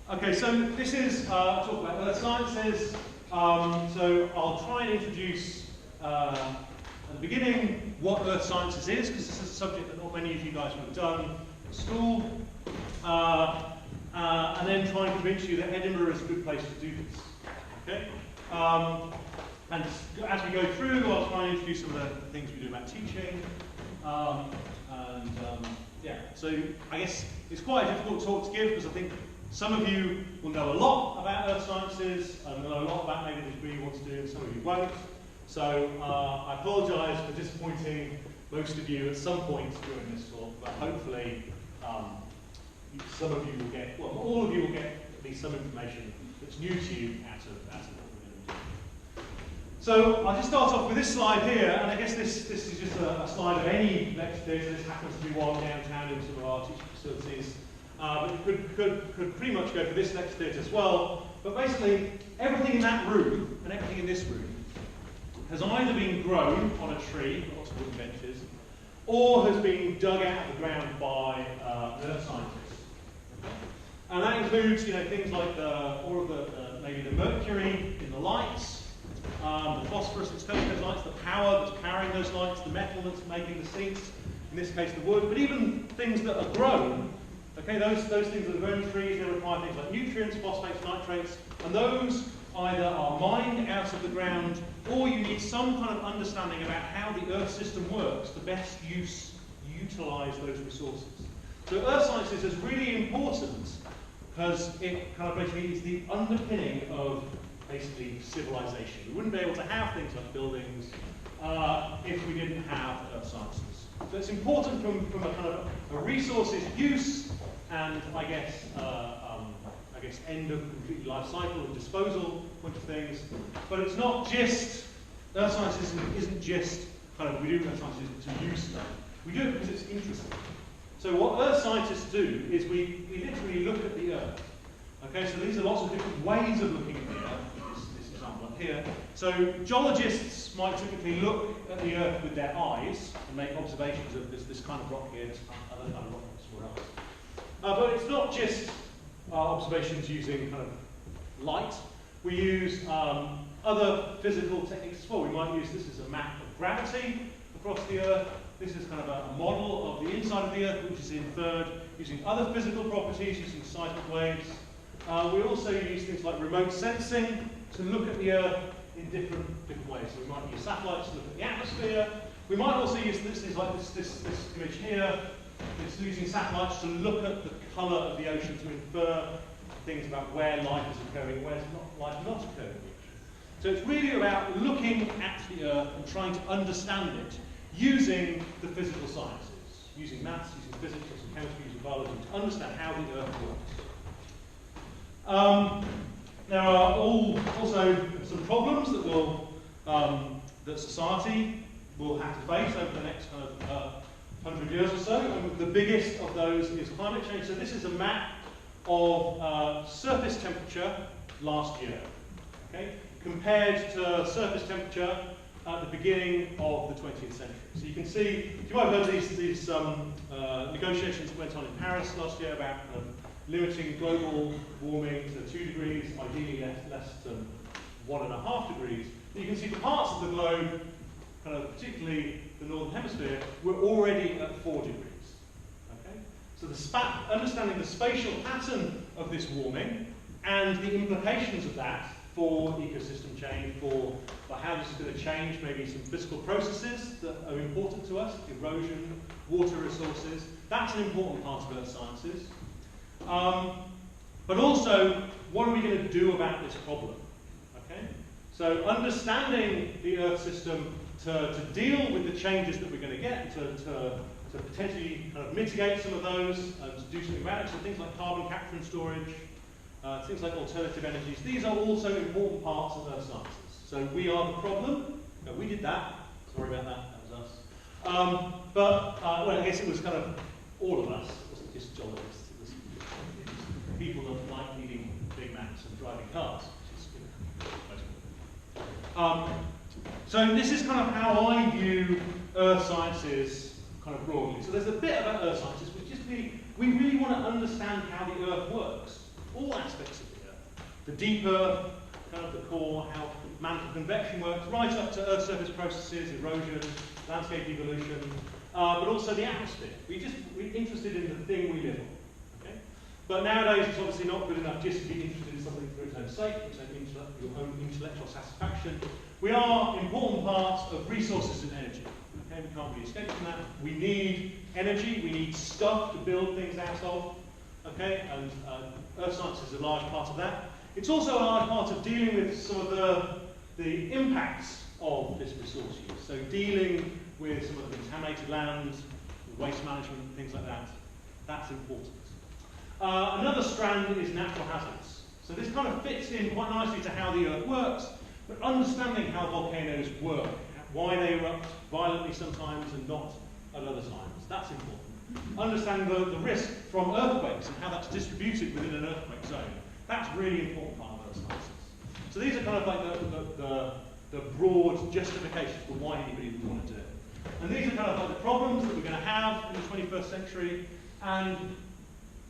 Okay, so this is talk about earth sciences. So I'll try and introduce at the beginning what earth sciences is, because this is a subject that not many of you guys would have done at school, and then try and convince you that Edinburgh is a good place to do this. Okay, and as we go through, I'll try and introduce some of the things we do about teaching, yeah. So I guess it's quite a difficult talk to give because I think some of you will know a lot about earth sciences and know a lot about maybe the degree you want to do, and some of you won't. So I apologise for disappointing most of you at some point during this talk, but hopefully some of you will get, well, all of you will get at least some information that's new to you out of what we're going to do. So I'll just start off with this slide here, and I guess this is just a slide of any lecture theatre. This happens to be one downtown in some of our teaching facilities. But it could pretty much go for this lecture theatre as well. But basically, everything in that room and everything in this room has either been grown on a tree, lots of wooden benches, or has been dug out of the ground by earth scientists. And that includes, things like maybe the mercury in the lights, the phosphorus that's coming those lights, the power that's powering those lights, the metal that's making the seats, in this case the wood, but even things that are grown. Okay, those things that are grown in trees, they require things like nutrients, phosphates, nitrates, and those either are mined out of the ground, or you need some kind of understanding about how the Earth system works to best utilise those resources. So Earth sciences is really important because it kind of basically is the underpinning of basically civilization. We wouldn't be able to have things like buildings if we didn't have Earth sciences. So it's important from a kind of a resources use and I guess end of complete life cycle and disposal point of things. But it's not just, earth sciences isn't just kind of, we do earth sciences to use stuff. We do it because it's interesting. So what earth scientists do is we literally look at the Earth. Okay, so these are lots of different ways of looking at the Earth, this example up here. So geologists might typically look at the Earth with their eyes and make observations of this kind of rock here, this other kind of rock somewhere else. But it's not just observations using kind of light. We use other physical techniques as well. We might use this as a map of gravity across the Earth. This is kind of a model of the inside of the Earth, which is inferred using other physical properties, using seismic waves. We also use things like remote sensing to look at the Earth in different ways. So we might use satellites to look at the atmosphere. We might also use things like this image here. It's using satellites to look at the colour of the ocean to infer things about where life is occurring, where's life not occurring. So it's really about looking at the Earth and trying to understand it using the physical sciences, using maths, using physics, using chemistry, using biology to understand how the Earth works. There are also some problems that society will have to face over the next kind of 100 years or so, and the biggest of those is climate change. So this is a map of surface temperature last year, okay, compared to surface temperature at the beginning of the 20th century. So you can see, you might have heard these negotiations that went on in Paris last year about limiting global warming to 2 degrees, ideally less than 1.5 degrees. But you can see the parts of the globe, kind of particularly the northern hemisphere, were already at 4 degrees. Okay? So understanding the spatial pattern of this warming and the implications of that for ecosystem change, for how this is going to change maybe some physical processes that are important to us, erosion, water resources, that's an important part of earth sciences. But also, what are we going to do about this problem? Okay? So understanding the Earth system to deal with the changes that we're going to get, to potentially kind of mitigate some of those, and to do something about it, so things like carbon capture and storage, things like alternative energies, these are also important parts of earth sciences. So we are the problem. No, we did that. Sorry about that. That was us. Well, I guess it was kind of all of us. It wasn't just geologists. It was people that like eating Big Macs and driving cars, which is most people. So this is kind of how I view earth sciences kind of broadly. So there's a bit about earth sciences, which just we really want to understand how the Earth works. all aspects of the Earth. The deep Earth, kind of the core, how mantle convection works, right up to Earth surface processes, erosion, landscape evolution, but also the atmosphere. We're interested in the thing we live on. Okay? But nowadays it's obviously not good enough just to be interested in something for its own sake, your own intellectual satisfaction. We are important parts of resources and energy. Okay? We can't really escape from that. We need energy, we need stuff to build things out of. Okay? And Earth science is a large part of that. It's also a large part of dealing with some of the impacts of this resource use. So dealing with some of the contaminated land, waste management, things like that. That's important. Another strand is natural hazards. So this kind of fits in quite nicely to how the Earth works, but understanding how volcanoes work, why they erupt violently sometimes and not at other times. That's important. Understanding the risk from earthquakes and how that's distributed within an earthquake zone. That's a really important part of Earth sciences. So these are kind of like the broad justifications for why anybody would want to do it. And these are kind of like the problems that we're going to have in the 21st century, and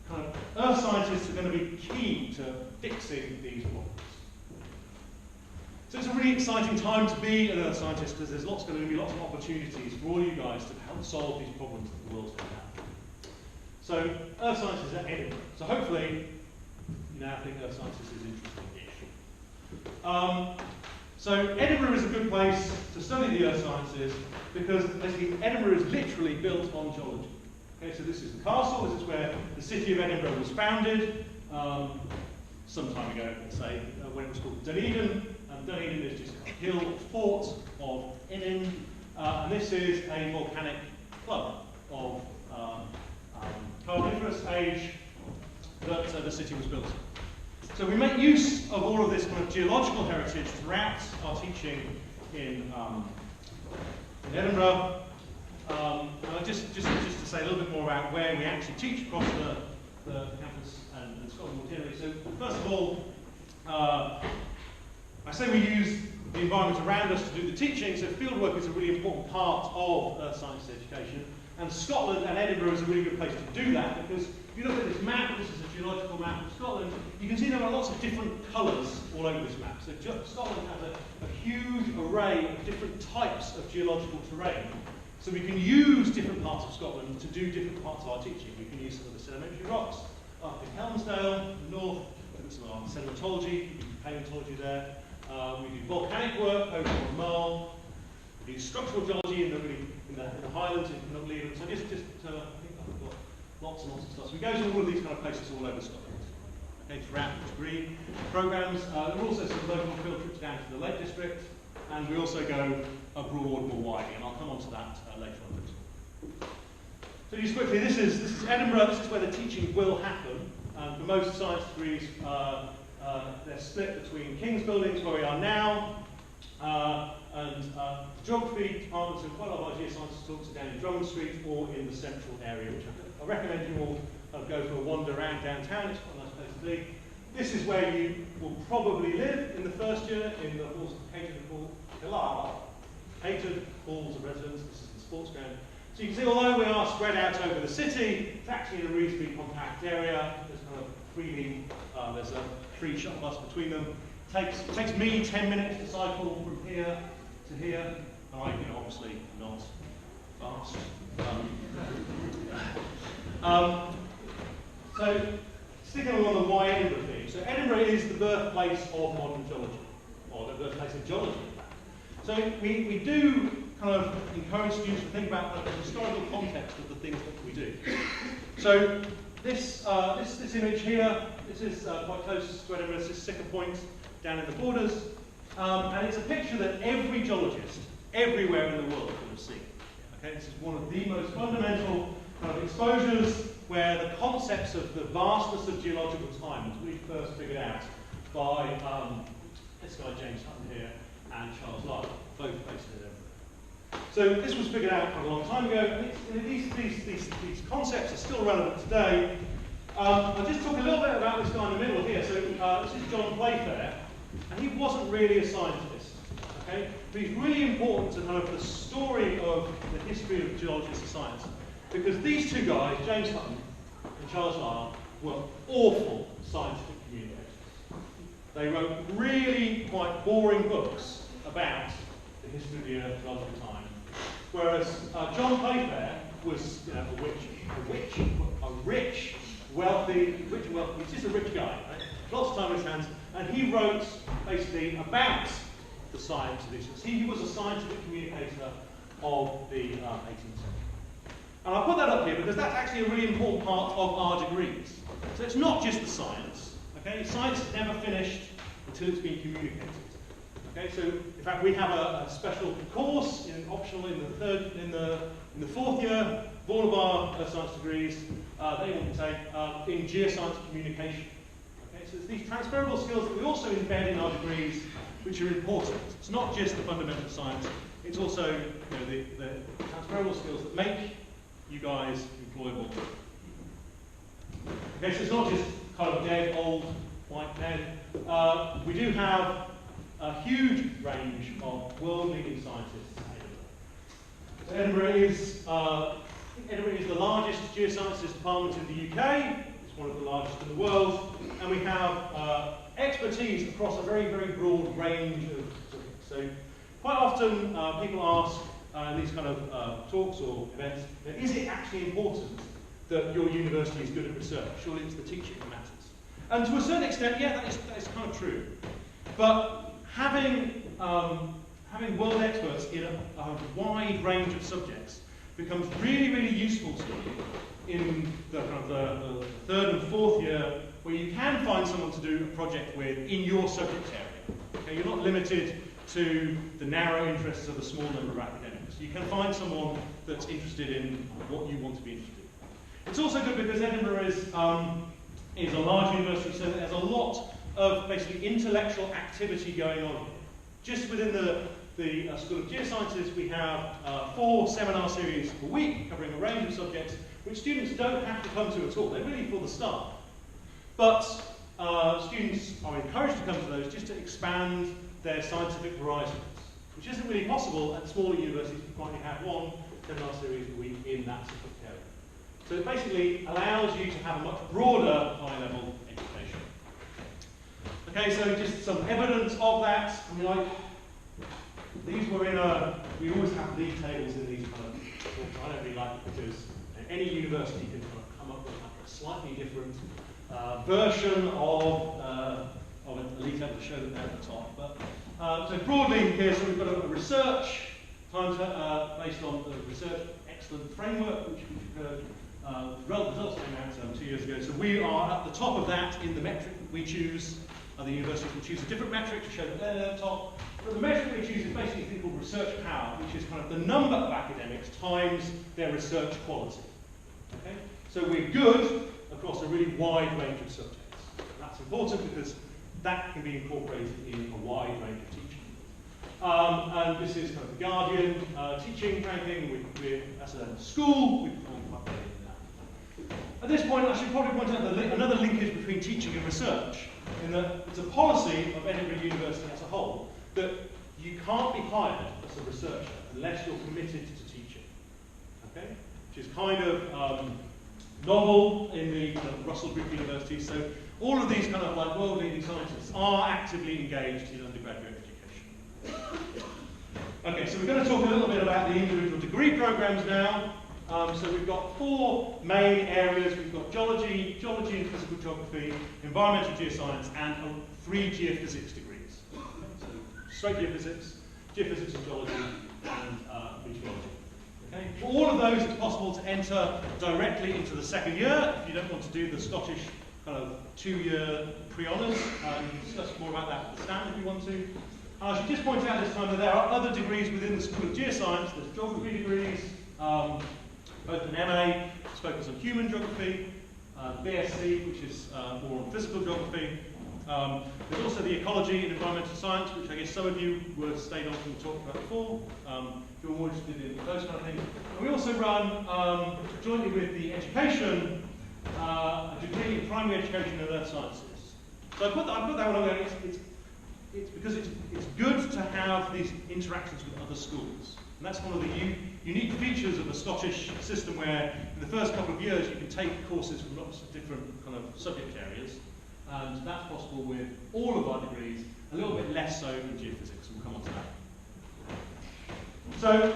kind of Earth scientists are going to be key to fixing these problems. So it's a really exciting time to be an Earth scientist, because there's going to be lots of opportunities for all you guys to help solve these problems that the world's going to have. So Earth sciences at Edinburgh. So hopefully you now think Earth sciences is interesting-ish. So Edinburgh is a good place to study the Earth sciences because basically Edinburgh is literally built on geology. Okay, so this is the castle, this is where the city of Edinburgh was founded some time ago, let's say, when it was called Dunedin. Dunedin is just a hill fort of Edin, and this is a volcanic club of Carboniferous age that the city was built. So we make use of all of this kind of geological heritage throughout our teaching in Edinburgh. Just to say a little bit more about where we actually teach across the campus and Scotland more generally. So first of all, I say we use the environment around us to do the teaching, so fieldwork is a really important part of Earth science education. And Scotland and Edinburgh is a really good place to do that, because if you look at this map, this is a geological map of Scotland, you can see there are lots of different colours all over this map. So Scotland has a huge array of different types of geological terrain. So we can use different parts of Scotland to do different parts of our teaching. We can use some of the sedimentary rocks up in Helmsdale, in the north, some of our sedimentology, paleontology there. We do volcanic work over on Mull. We do structural geology in the Highlands in Knockleven. So I think I've got lots and lots of stuff. So we go to all of these kind of places all over Scotland. Okay, throughout the degree programmes. There are also some local field trips down to the Lake District, and we also go abroad more widely, and I'll come on to that later on. So just quickly, this is Edinburgh. This is where the teaching will happen. For most science degrees, they're split between King's Buildings, where we are now, and geography departments, and quite a lot of our geoscience talks are down in Drummond Street or in the central area, which I recommend you all go for a wander around downtown. It's quite a nice place to be. This is where you will probably live in the first year, in the halls of catered halls of residence. This is the sports ground. So you can see, although we are spread out over the city, it's actually in a reasonably compact area. There's kind of freely, there's a free shuttle bus between them. It takes me 10 minutes to cycle from here to here. All right, obviously not fast. So sticking along the why Edinburgh theme. So Edinburgh is the birthplace of modern geology, or the birthplace of geology, in fact. So we do kind of encourage students to think about the historical context of the things that we do. So this image here, this is quite close to Edinburgh. This is Sicker Point down in the Borders, and it's a picture that every geologist everywhere in the world would have seen. Okay, this is one of the most fundamental kind of exposures where the concepts of the vastness of geological time was really first figured out by this guy James Hutton here and Charles Lyell, both based in Edinburgh. So this was figured out quite a long time ago, and these concepts are still relevant today. I'll just talk a little bit about this guy in the middle here. So this is John Playfair, and he wasn't really a scientist, okay? But he's really important to kind of the story of the history of geology as a science, because these two guys, James Hutton and Charles Lyell, were awful scientific they wrote really quite boring books about the history of the Earth a lot of the time. Whereas John Playfair was, you know, a rich, wealthy, he's just a rich guy, right? Lots of time on his hands, and he wrote basically about the science of these. He was a scientific communicator of the 18th century. And I put that up here because that's actually a really important part of our degrees. So it's not just the science, okay? Science is never finished until it's been communicated. Okay, so in fact we have a special course optional in the fourth year of all of our Earth Science degrees they want to take in Geoscience communication. Okay, so it's these transferable skills that we also embed in our degrees, which are important. It's not just the fundamental science; it's also, you know, the transferable skills that make you guys employable. Okay, so it's not just kind of dead old white men. We do have a huge range of world-leading scientists at Edinburgh. Edinburgh is the largest geosciences department in the UK. It's one of the largest in the world, and we have expertise across a very, very broad range of subjects. So quite often people ask in these kind of talks or events, is it actually important that your university is good at research? Surely it's the teaching that matters. And to a certain extent, yeah, that is kind of true. But having world experts in a wide range of subjects becomes really, really useful to you in the kind of the third and fourth year, where you can find someone to do a project with in your subject area. Okay, you're not limited to the narrow interests of a small number of academics. You can find someone that's interested in what you want to be interested in. It's also good because Edinburgh is a large university, so there's a lot of basically intellectual activity going on here. Just within the School of Geosciences, we have 4 seminar series a week covering a range of subjects which students don't have to come to at all. They're really for the staff. But students are encouraged to come to those just to expand their scientific horizons, which isn't really possible at smaller universities who only have 1 seminar series a week in that subject area. So it basically allows you to have a much broader high-level education. Okay, so just some evidence of that. I mean, these were in we always have league tables in these kind of talks. I don't really like it because any university can kind of come up with a slightly different version of a league table to show them there at the top. But so broadly here, so we've got a research based on the research excellent framework, which we've heard. Results came out 2 years ago. So we are at the top of that in the metric that we choose. The universities will choose a different metric to show that they're at the top. But the metric we choose is basically a thing called research power, which is kind of the number of academics times their research quality. Okay? So we're good across a really wide range of subjects. That's important because that can be incorporated in a wide range of teaching. And this is kind of the Guardian teaching ranking. As a school, we've performed quite well in that. At this point, I should probably point out another linkage between teaching and research, in that it's a policy of Edinburgh University as a whole that you can't be hired as a researcher unless you're committed to teaching. Okay? Which is kind of novel in the kind of Russell Group universities. So all of these kind of like world-leading scientists are actively engaged in undergraduate education. Okay, so we're going to talk a little bit about the individual degree programs now. So we've got 4 main areas. We've got geology, geology and physical geography, environmental geoscience, and 3 geophysics degrees. So straight geophysics, geophysics and geology, and meteorology. Okay? For all of those, it's possible to enter directly into the second year if you don't want to do the Scottish kind of 2-year pre-honours. You can discuss more about that at the stand if you want to. I should just point out this time that there are other degrees within the School of Geoscience. There's geography degrees. Both an MA, which is focused on human geography, BSc, which is more on physical geography. There's also the ecology and environmental science, which I guess some of you were stayed on from the talk about before, if you're more interested in those kind of things. And we also run, jointly with the education, a degree in primary education and earth sciences. So I put that one on there. It's because it's good to have these interactions with other schools. And that's one of the unique features of the Scottish system, where in the first couple of years you can take courses from lots of different kind of subject areas. and that's possible with all of our degrees, a little bit less so in geophysics. We'll come on to that. So,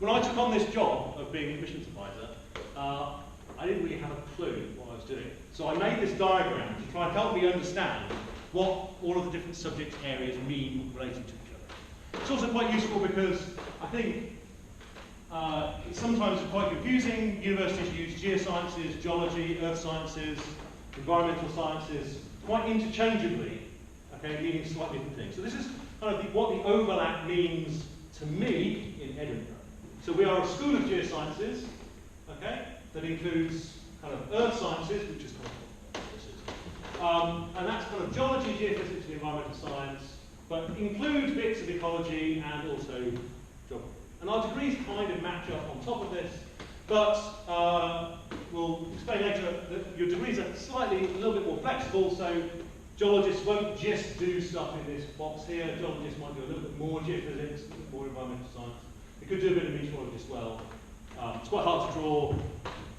when I took on this job of being admissions advisor, I didn't really have a clue what I was doing. So I made this diagram to try and help me understand what all of the different subject areas mean relating to each other. It's also quite useful because I think it's sometimes quite confusing. Universities use geosciences, geology, earth sciences, environmental sciences quite interchangeably, okay, meaning slightly different things. So this is kind of what the overlap means to me in Edinburgh. So we are a school of geosciences, okay, that includes kind of earth sciences, which is kind of what this is. And that's kind of geology, geophysics, and environmental science, but includes bits of ecology and also geography. And our degrees kind of match up on top of this, but we'll explain later that your degrees are a little bit more flexible, so geologists won't just do stuff in this box here. Geologists might do a little bit more geophysics, a little bit more environmental science. They could do a bit of meteorology as well. It's quite hard to draw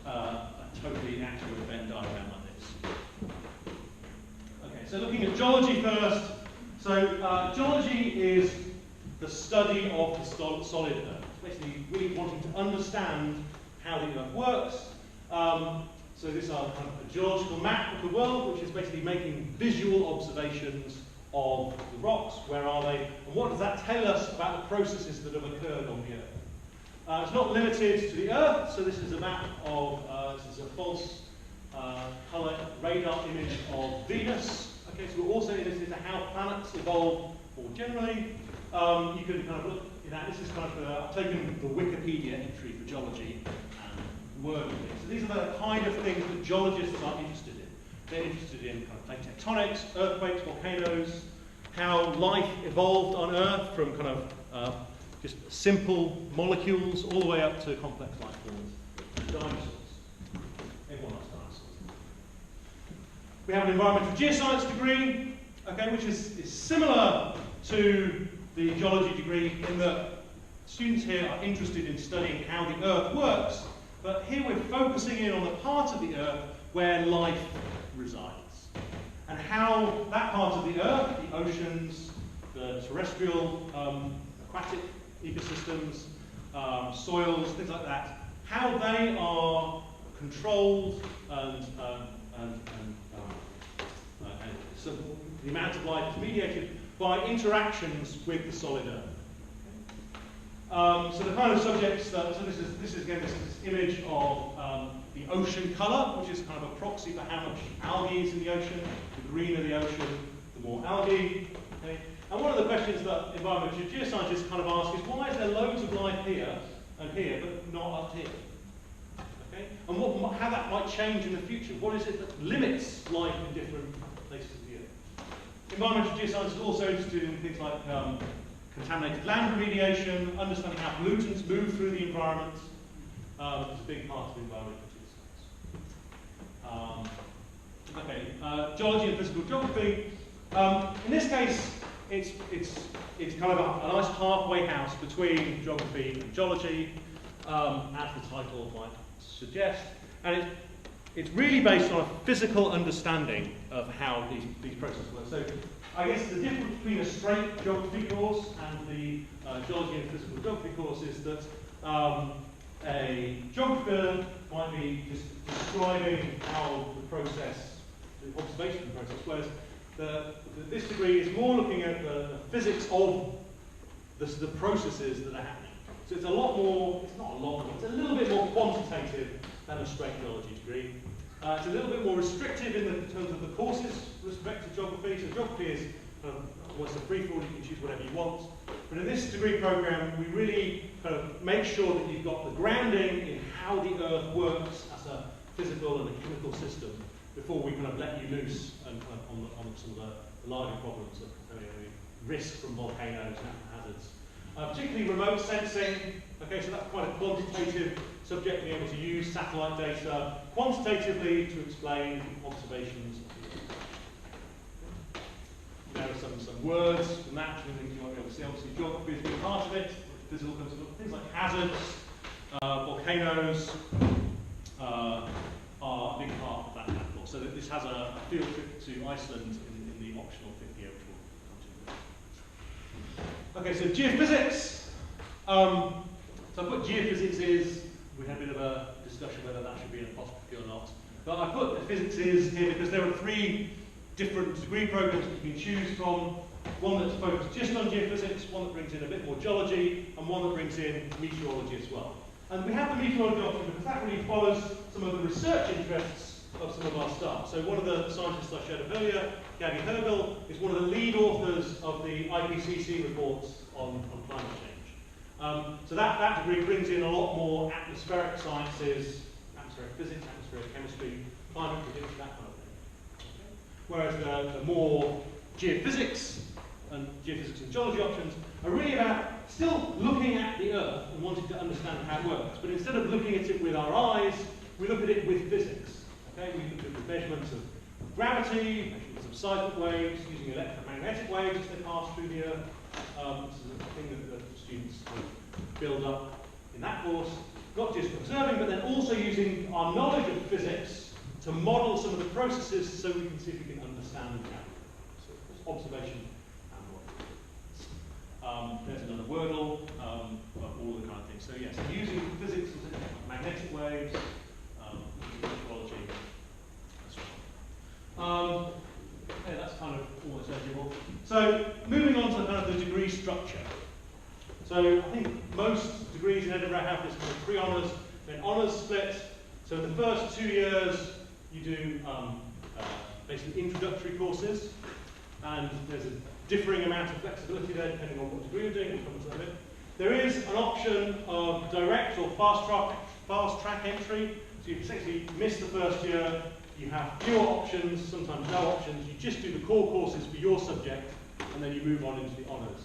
a totally accurate Venn diagram like this. Okay, so looking at geology first. So geology is the study of the solid Earth. It's basically really wanting to understand how the Earth works. So this is kind of a geological map of the world, which is basically making visual observations of the rocks. Where are they? And what does that tell us about the processes that have occurred on the Earth? It's not limited to the Earth, so this is a map of, this is a false colour radar image of Venus. Okay, so we're also interested in how planets evolve more generally. You can kind of look at that. This is kind of, I've taken the Wikipedia entry for geology and worded it. So these are the kind of things that geologists are interested in. They're interested in kind of plate tectonics, earthquakes, volcanoes, how life evolved on Earth from kind of just simple molecules all the way up to complex life forms, dinosaurs. Everyone likes dinosaurs. We have an environmental geoscience degree, okay, which is similar to the geology degree in that students here are interested in studying how the Earth works, but here we're focusing in on the part of the Earth where life resides, and how that part of the Earth, the oceans, the terrestrial, aquatic ecosystems, soils, things like that, how they are controlled and so the amount of life is mediated by interactions with the solid Earth. So the kind of subjects that, so this is again this image of the ocean colour, which is kind of a proxy for how much algae is in the ocean. The greener the ocean, the more algae. Okay? And one of the questions that environmental geoscientists kind of ask is, why is there loads of life here and here, but not up here? Okay? And how that might change in the future. What is it that limits life in different places of the Earth? Environmental geoscience is also interested in things like contaminated land remediation, understanding how pollutants move through the environment. It's a big part of environmental geoscience. Geology and physical geography. In this case, it's kind of a nice halfway house between geography and geology, as the title might suggest, and it's really based on a physical understanding of how these processes work. So I guess the difference between a straight geography course and the geology and physical geography course is that a geographer might be just describing how the process, the observation process, whereas this degree is more looking at the physics of the processes that are happening. So it's a lot more, it's not a lot more, it's a little bit more quantitative than a straight geology degree. It's a little bit more restrictive in terms of the courses with respect to geography. So geography is almost a free-for-all, you can choose whatever you want. But in this degree program, we really kind of make sure that you've got the grounding in how the Earth works as a physical and a chemical system before we kind of let you loose and kind of on some of the larger problems of risk from volcanoes and hazards. Particularly remote sensing. Okay, so that's quite a quantitative subject, being able to use satellite data quantitatively to explain observations of the Earth. There are some words from that, things you might be able to see. Obviously, geography is a big part of it. Physical things like hazards, volcanoes are a big part of that course. so that this has a field trip to Iceland in the optional fifth year, which we'll come to. Okay, so geophysics. So I put geophysics is, we had a bit of a discussion whether that should be an apostrophe or not. But I put physics is here because there are 3 different degree programs that you can choose from. One that's focused just on geophysics, one that brings in a bit more geology, and one that brings in meteorology as well. And we have the meteorology option because that really follows some of the research interests of some of our staff. So one of the scientists I showed up earlier, Gabby Hergel, is one of the lead authors of the IPCC reports on climate change. So that degree brings in a lot more atmospheric sciences, atmospheric physics, atmospheric chemistry, climate prediction, that kind of thing. Whereas the more geophysics and geology options are really about still looking at the Earth and wanting to understand how it works. But instead of looking at it with our eyes, we look at it with physics. Okay? We look at the measurements of gravity, measurements of seismic waves, using electromagnetic waves as they pass through the Earth. This is a thing that the students build up in that course. Not just observing, but then also using our knowledge of physics to model some of the processes so we can see if we can understand them. So it's observation and modeling. There's another Wordle, all the kind of things. So yes, using physics, magnetic waves, meteorology, as well. Okay, that's kind of almost eligible. So moving on to kind of the degree structure. So I think most degrees in Edinburgh have this kind of pre-honours, then honours split. So in the first 2 years, you do basically introductory courses, and there's a differing amount of flexibility there depending on what degree you're doing. We'll come to that a bit. There is an option of direct or fast track entry. So you essentially miss the first year, you have fewer options, sometimes no options. You just do the core courses for your subject, and then you move on into the honours.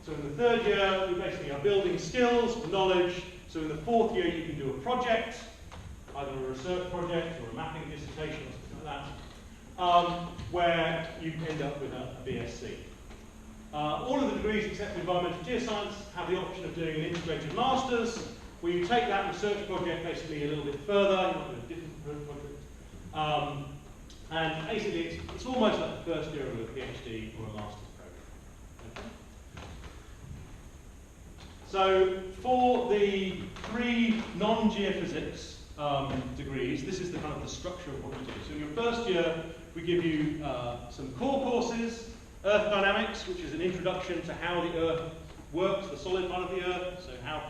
So in the third year, we basically are building skills, knowledge. So in the fourth year, you can do a project, either a research project or a mapping dissertation or something like that, where you end up with a BSc. All of the degrees except for environmental geoscience have the option of doing an integrated master's, where you take that research project basically a little bit further, you might do a different project. And basically, it's almost like the first year of a PhD or a master's program. Okay? So for the 3 non-geophysics degrees, this is the kind of the structure of what we do. So in your first year, we give you some core courses, Earth Dynamics, which is an introduction to how the Earth works, the solid part of the Earth, so how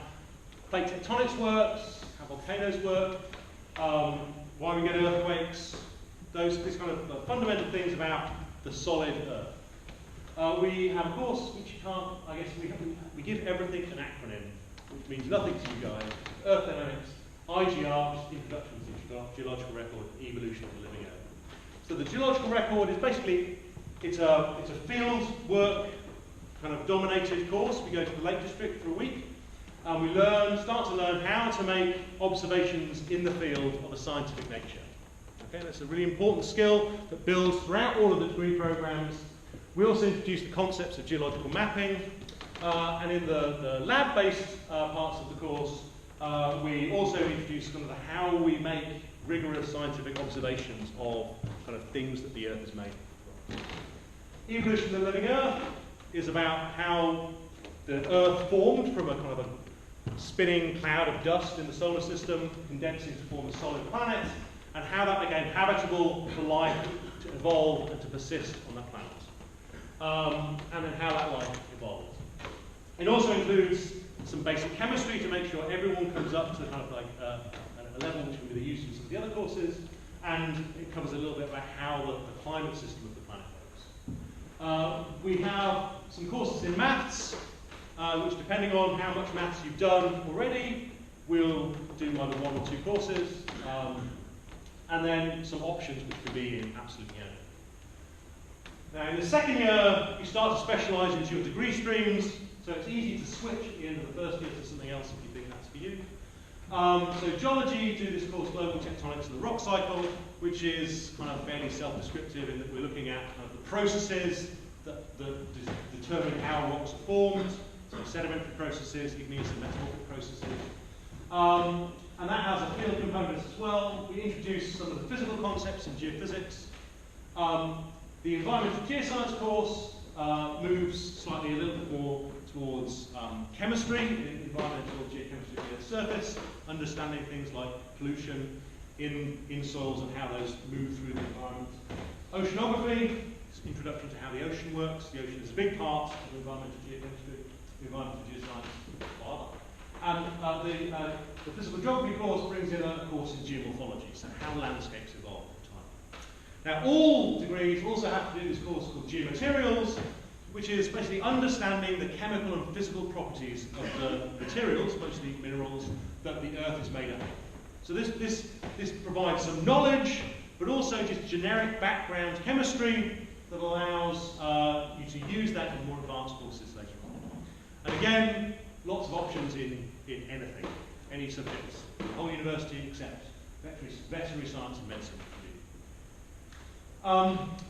plate tectonics works, how volcanoes work, why we get earthquakes, these kind of fundamental things about the solid Earth. We have a course which you can't, I guess, we give everything an acronym, which means nothing to you guys. Earth Dynamics, IGR, which is Introduction to Geological Record, Evolution of the Living Earth. So the geological record is basically, it's a field work kind of dominated course. We go to the Lake District for a week, and we start to learn how to make observations in the field of a scientific nature. Okay, that's a really important skill that builds throughout all of the degree programs. We also introduce the concepts of geological mapping, and in the lab-based parts of the course, we also introduce kind of how we make rigorous scientific observations of kind of things that the Earth is made from. Evolution of the Living Earth is about how the Earth formed from a kind of a spinning cloud of dust in the solar system, condensing to form a solid planet, and how that became habitable for life to evolve and to persist on that planet. And then how that life evolved. It also includes some basic chemistry to make sure everyone comes up to kind of like a level which will be used in some of the other courses, and it covers a little bit about how the climate system of the planet works. We have some courses in maths, which depending on how much maths you've done already, we'll do either 1 or 2 courses, and then some options which could be in absolutely anything. Now in the second year, you start to specialise into your degree streams, so it's easy to switch at the end of the first year to something else if you think that's for you. So geology, do this course Global Tectonics and the Rock Cycle, which is kind of fairly self-descriptive in that we're looking at kind of the processes that determine how rocks are formed, so sedimentary processes, igneous and metamorphic processes. and that has a field component as well. We introduce some of the physical concepts in geophysics. The environmental geoscience course moves slightly a little bit more towards chemistry, environmental geochemistry of the Earth's surface, understanding things like pollution in soils and how those move through the environment. Oceanography, introduction to how the ocean works. The ocean is a big part of environmental geochemistry, environmental geoscience, and the physical geography course brings in a course in geomorphology, so how landscapes evolve over time. Now, all degrees also have to do this course called geomaterials, which is basically understanding the chemical and physical properties of the materials, mostly minerals, that the Earth is made of. So this provides some knowledge, but also just generic background chemistry that allows you to use that in more advanced courses later on. And again, lots of options in anything, any subjects, the whole university except veterinary science and medicine.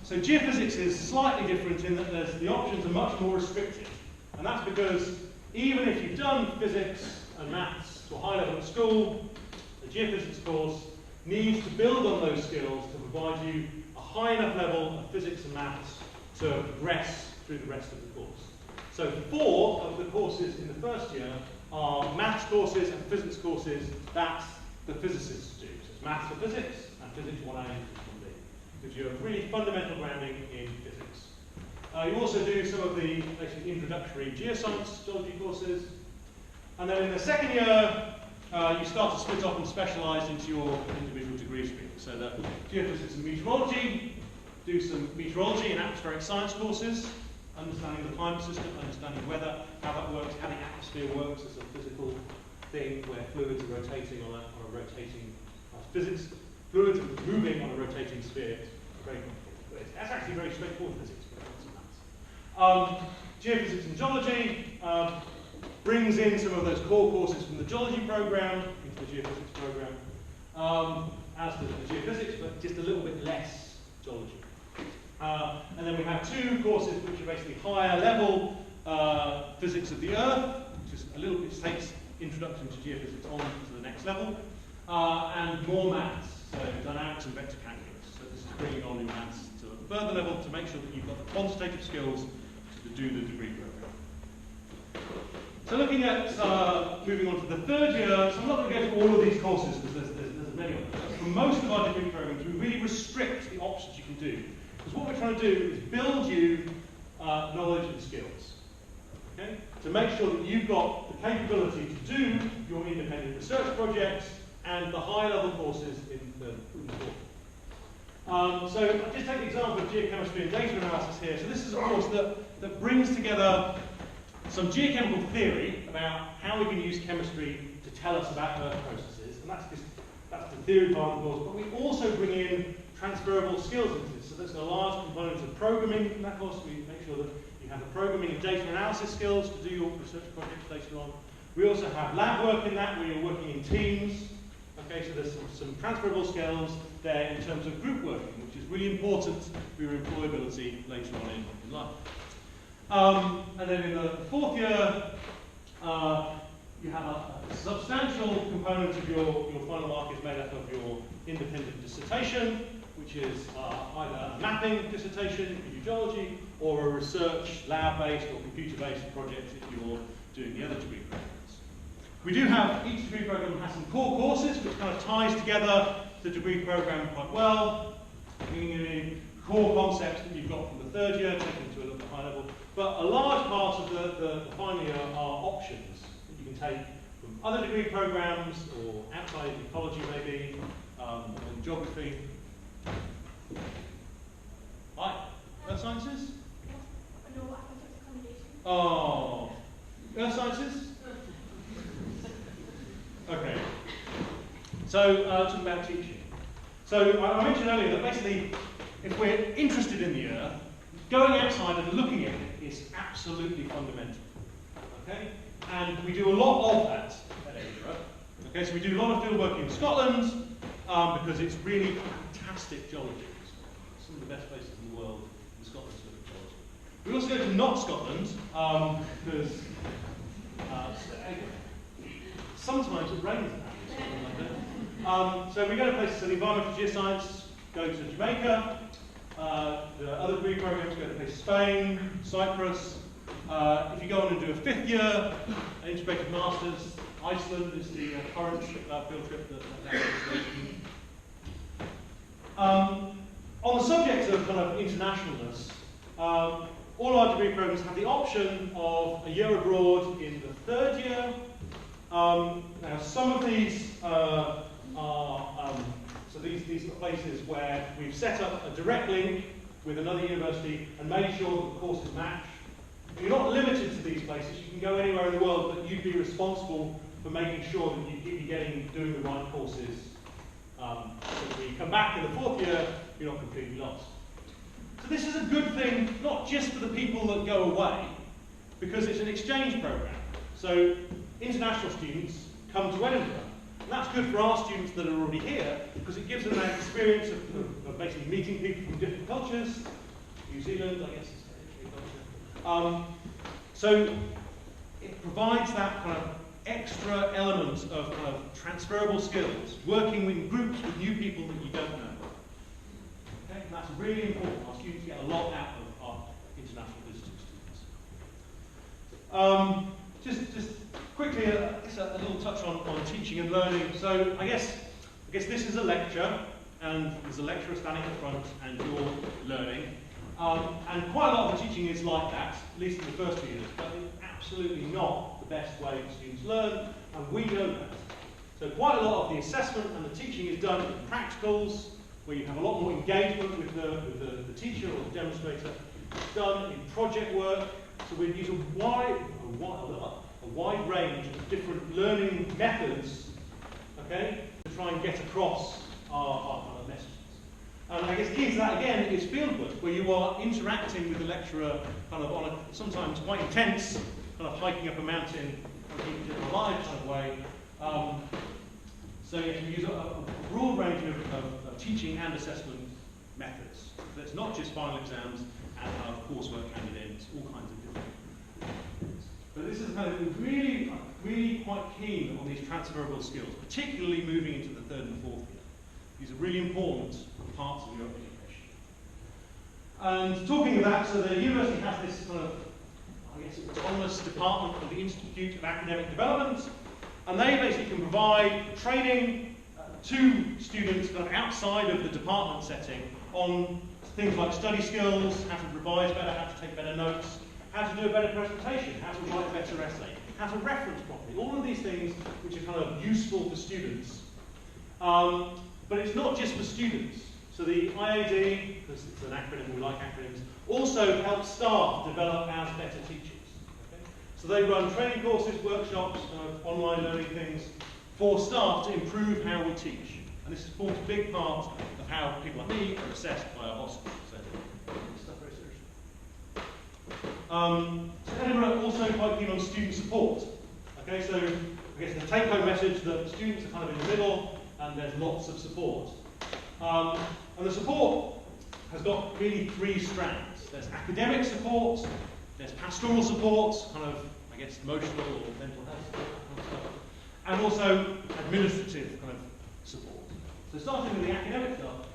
So geophysics is slightly different in that the options are much more restricted. And that's because even if you've done physics and maths to a high level at school, the geophysics course needs to build on those skills to provide you a high enough level of physics and maths to progress through the rest of the course. So 4 of the courses in the first year are maths courses and physics courses that the physicists do. So it's maths for physics and physics 1A and physics 1B. Gives you a really fundamental grounding in physics. You also do some of the basically introductory geoscience, geology courses. And then in the second year, you start to split off and specialise into your individual degree streams. So the geophysics and meteorology, do some meteorology and atmospheric science courses, understanding the climate system, understanding weather, how that works, how the atmosphere works as a physical thing where fluids are rotating on a rotating physics. Fluids are moving on a rotating sphere. It's very complicated. That's actually very straightforward physics, but not so maths. Geophysics and geology brings in some of those core courses from the geology program into the geophysics program, as does the geophysics, but just a little bit less geology. And then we have 2 courses which are basically higher level physics of the Earth, which is a little bit takes introduction to geophysics on to the next level, and more maths, so dynamics and vector calculus. So this is bringing on in maths to a further level to make sure that you've got the quantitative skills to do the degree program. So looking at moving on to the 3rd year, so I'm not going to go through all of these courses because there's many of them. For most of our degree programs, we really restrict the options you can do. Because what we're trying to do is build you knowledge and skills. Okay? To make sure that you've got the capability to do your independent research projects and the high-level courses in the course. So I'll just take the example of geochemistry and data analysis here. So this is a course that brings together some geochemical theory about how we can use chemistry to tell us about Earth processes. And that's the theory part of the course. But we also bring in transferable skills into this. So there's a large component of programming in that course. We make sure that you have the programming and data analysis skills to do your research projects later on. We also have lab work in that, where you're working in teams. Okay, so there's some transferable skills there in terms of group working, which is really important for your employability later on in life. And then in the 4th year, you have a substantial component of your final mark is made up of your independent dissertation, which is either a mapping dissertation if you do geology, or a research lab-based or computer-based project if you're doing the other degree programs. We do have, each degree program has some core courses, which kind of ties together the degree program quite well, bringing in core concepts that you've got from the 3rd year, taken to a little bit high level. But a large part of the final year are options that you can take from other degree programs or outside of ecology maybe, and geography. Hi, Earth Sciences? Oh, Earth Sciences? Okay. So, talking about teaching. So, I mentioned earlier that basically, if we're interested in the Earth, going outside and looking at it is absolutely fundamental. Okay? And we do a lot of that at Edinburgh. Okay, so we do a lot of field work in Scotland because it's really fantastic geology. It's some of the best places in the world in Scotland to look at geology. We also go to not Scotland because sometimes it rains So we go to places, so the Environmental Geoscience go to Jamaica, the other degree programs go to places Spain, Cyprus. If you go on and do a 5th year, an integrated masters, Iceland is the current field trip that on the subject of kind of internationalness, all our degree programs have the option of a year abroad in the 3rd year. Now, some of these are so these are places where we've set up a direct link with another university and made sure that the courses match. You're not limited to these places. You can go anywhere in the world, but you'd be responsible for making sure that you keep doing the right courses. So when you come back in the 4th year, you're not completely lost. So this is a good thing, not just for the people that go away, because it's an exchange program. So international students come to Edinburgh. And that's good for our students that are already here, because it gives them that experience of basically meeting people from different cultures. New Zealand, I guess, is a culture. So it provides that kind of extra element of kind of transferable skills, working in groups with new people that you don't know. Okay? And that's really important. Our students get a lot out of our international visiting students. Just quickly, a little touch on teaching and learning. So I guess this is a lecture, and there's a lecturer standing at the front, and you're learning. And quite a lot of the teaching is like that, at least in the first 2 years, but it's absolutely not the best way for students to learn, and we know that. So quite a lot of the assessment and the teaching is done in practicals, where you have a lot more engagement with the teacher or the demonstrator. It's done in project work, so we use a wide range of different learning methods, okay, to try and get across our kind of messages. And I guess key to that again is fieldwork, where you are interacting with the lecturer kind of on a sometimes quite intense, kind of hiking up a mountain, kind of keeping it alive kind of way. So yes, we use a broad range of teaching and assessment methods. So it's not just final exams and coursework handed in, it's all kinds of different things. But this is kind of really quite keen on these transferable skills, particularly moving into the 3rd and 4th year. These are really important parts of your education. And talking of that, so the university has this kind of, I guess, autonomous department called the Institute of Academic Development, and they basically can provide training to students kind of outside of the department setting on things like study skills, how to revise better, how to take better notes, how to do a better presentation, how to write a better essay, how to reference properly, all of these things which are kind of useful for students. But it's not just for students. So the IAD, because it's an acronym, we like acronyms, also helps staff develop as better teachers. Okay? So they run training courses, workshops, online learning things for staff to improve how we teach. And this forms a big part of how people like me are assessed by our bosses. So stuff very seriously. So Edinburgh also quite keen on student support. Okay, so I guess the take-home message that students are kind of in the middle, and there's lots of support. And the support has got really 3 strands. There's academic support, there's pastoral support, kind of, I guess, emotional or mental health support, that kind of stuff, and also administrative kind of support. So starting with the academic stuff,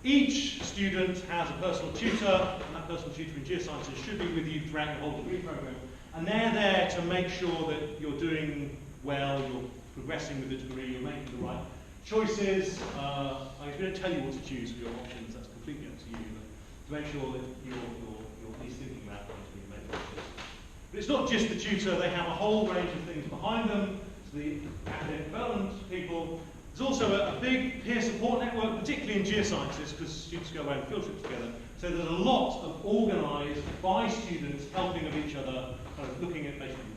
each student has a personal tutor, and that personal tutor in Geosciences should be with you throughout the whole degree program, and they're there to make sure that you're doing well, you're progressing with the degree, you're making the right choices. I guess we don't tell you what to choose for your options, that's completely up to you, but to make sure that you're at least thinking about what you make choices. But it's not just the tutor, they have a whole range of things behind them, so the academic development people. There's also a big peer support network, particularly in Geosciences, because students go away on field trips together. So there's a lot of organised by students helping of each other, kind of looking at basically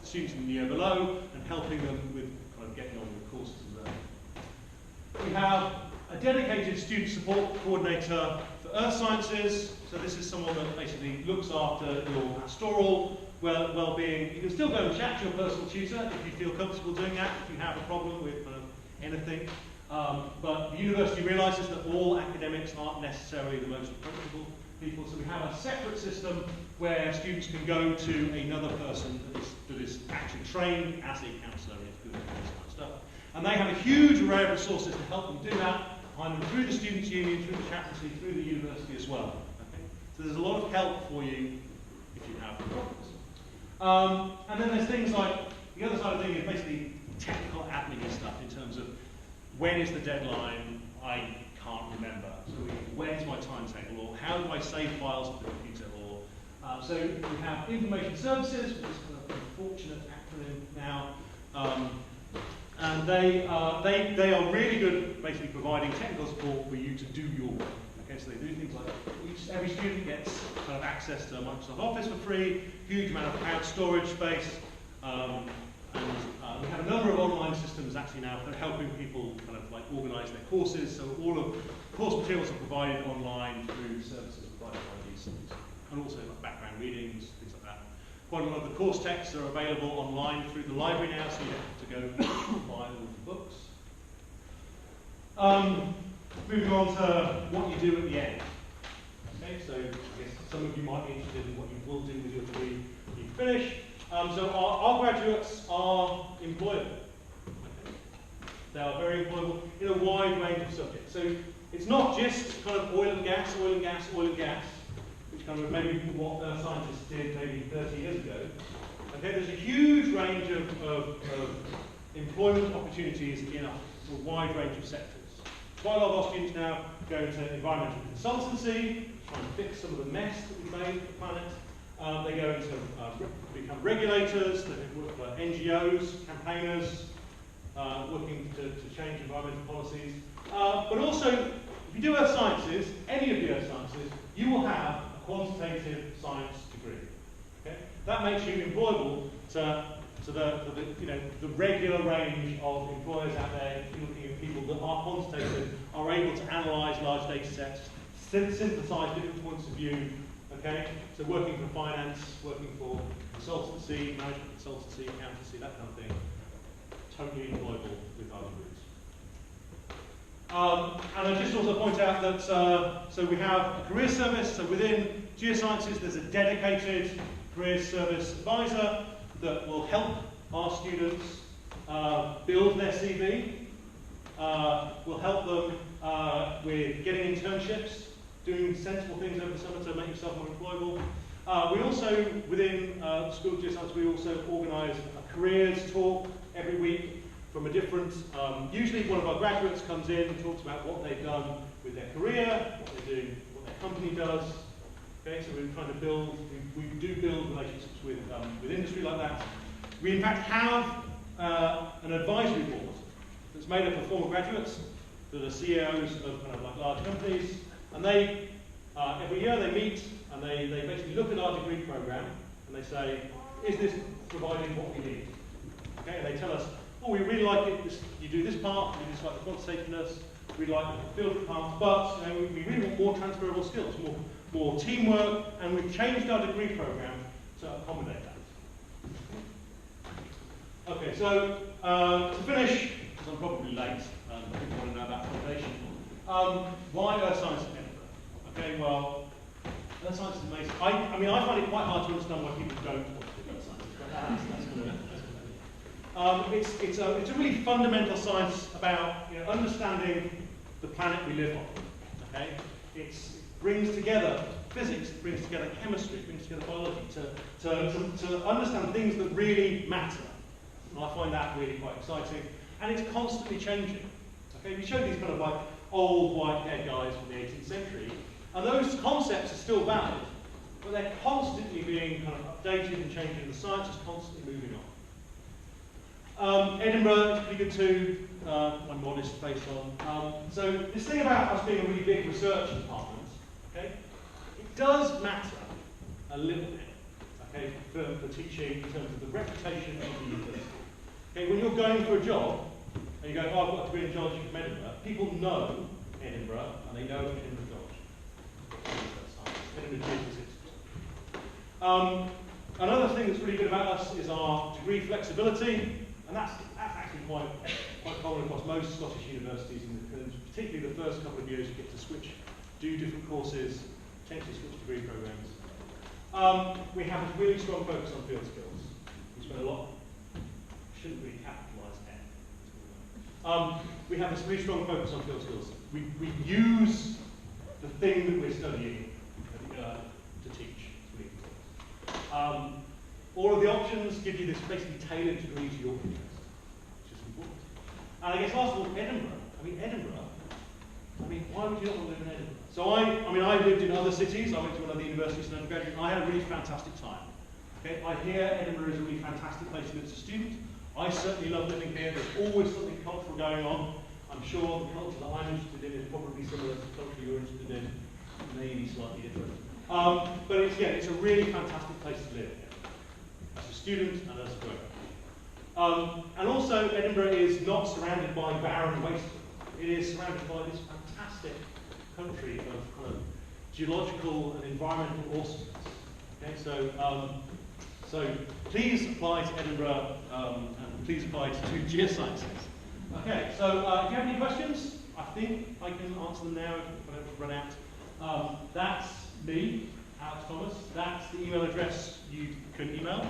students in the year below and helping them with kind of getting on with courses and learning. We have a dedicated student support coordinator for Earth Sciences. So this is someone that basically looks after your pastoral well-being. You can still go and chat to your personal tutor if you feel comfortable doing that, if you have a problem with anything. But the university realises that all academics aren't necessarily the most approachable people, so we have a separate system where students can go to another person that is actually trained as a counsellor and is good at this kind of stuff. And they have a huge array of resources to help them do that, behind them through the Students' Union, through the chaplaincy, through the university as well. Okay? So there's a lot of help for you if you have problems. And then there's things like, the other side of the thing is basically technical admin stuff in terms of when is the deadline, I can't remember. So where's my timetable, or how do I save files to the computer, or so we have information services, which is kind of an unfortunate acronym now, and they are really good at basically providing technical support for you to do your work. Okay, so they do things like every student gets kind of access to Microsoft Office for free, huge amount of cloud storage space, and we have a number of online systems actually now that are helping people kind of like organise their courses. So all of course materials are provided online through services provided by these things, and also like background readings, things like that. Quite a lot of the course texts are available online through the library now, so you don't have to go buy all the books. Moving on to what you do at the end. Okay, so I guess some of you might be interested in what you will do with your degree when you finish. So our graduates are employable. Okay. They are very employable in a wide range of subjects. So it's not just kind of oil and gas, which kind of maybe what scientists did maybe 30 years ago. Okay, there's a huge range of employment opportunities in a wide range of sectors. Quite a lot of our students now go into environmental consultancy, try and fix some of the mess that we've made of the planet. They go into become regulators, they work for NGOs, campaigners, working to change environmental policies. But also, if you do earth sciences, any of the earth sciences, you will have a quantitative science degree. Okay? That makes you employable to the regular range of employers out there. If you're looking at people that are quantitative, are able to analyse large data sets, synthesise different points of view. Okay, so working for finance, working for consultancy, management consultancy, accountancy, that kind of thing, totally employable with our degrees. And I just also point out that so we have a career service. So within Geosciences, there's a dedicated career service advisor that will help our students build their CV. Will help them with getting internships, doing sensible things over the summer to make yourself more employable. We also, within the School of Geoscience, we also organise a careers talk every week from a different, usually one of our graduates comes in and talks about what they've done with their career, what they're doing, what their company does. Okay, so we're trying to build, we do build relationships with industry like that. We in fact have an advisory board that's made up of former graduates that are CEOs of kind of like large companies. And they, every year they meet and they basically look at our degree programme and they say, is this providing what we need? Okay, and they tell us, oh, we really like it, you do this part, we just like the quantitativeness, we like the field parts, but we really want more transferable skills, more teamwork, and we've changed our degree programme to accommodate that. Okay, so to finish, because I'm probably late, people want to know about foundation. Why earth science at Edinburgh? Okay, well, earth science is amazing. I mean, I find it quite hard to understand why people don't want to do earth science, but that's what it is. It's a really fundamental science about understanding the planet we live on. Okay, it brings together physics, it brings together chemistry, it brings together biology to understand things that really matter. And I find that really quite exciting, and it's constantly changing. Okay, we show these kind of like old white-haired guys from the 18th century, and those concepts are still valid, but they're constantly being kind of updated and changing. The science is constantly moving on. Edinburgh is pretty good too. My modest face on. So this thing about us being a really big research department, okay, it does matter a little bit, okay, for teaching in terms of the reputation of the university. Okay, when you're going for a job, and you go, oh, I've got a degree in geology from Edinburgh, people know Edinburgh, and they know Edinburgh Geology. Edinburgh Geophysics. Another thing that's really good about us is our degree flexibility, and that's actually quite common across most Scottish universities, and particularly the first couple of years you get to switch, do different courses, potentially switch degree programs. We have a really strong focus on field skills. We spend a lot, shouldn't really capitalise We have this really strong focus on field skills. We use the thing that we're studying to teach. All of the options give you this basically tailored degree to your interest, which is important. And I guess last of all, Edinburgh. Why would you not want to live in Edinburgh? So I lived in other cities. I went to another university as an undergraduate, and I had a really fantastic time. Okay? I hear Edinburgh is a really fantastic place to live as a student. I certainly love living here. There's always something cultural going on. I'm sure the culture that I'm interested in is probably similar to the culture you're interested in, maybe slightly different. But it's a really fantastic place to live as a student and as a worker. And also, Edinburgh is not surrounded by barren wasteland. It is surrounded by this fantastic country of kind of geological and environmental awesomeness. Okay, so please apply to Edinburgh and please apply to Geosciences. Okay, so if you have any questions, I think I can answer them now if I don't run out. That's me, Alex Thomas. That's the email address you can email.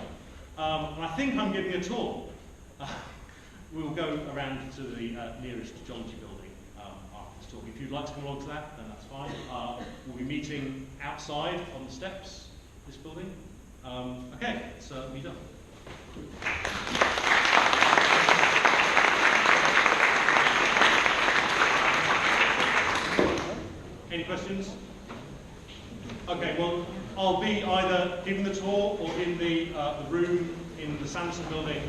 And I think I'm giving a talk. We'll go around to the nearest geology building after this talk. If you'd like to come along to that, then that's fine. We'll be meeting outside on the steps of this building. Okay, let's meet up. Any questions? Okay, well, I'll be either giving the talk or in the room in the Sanderson building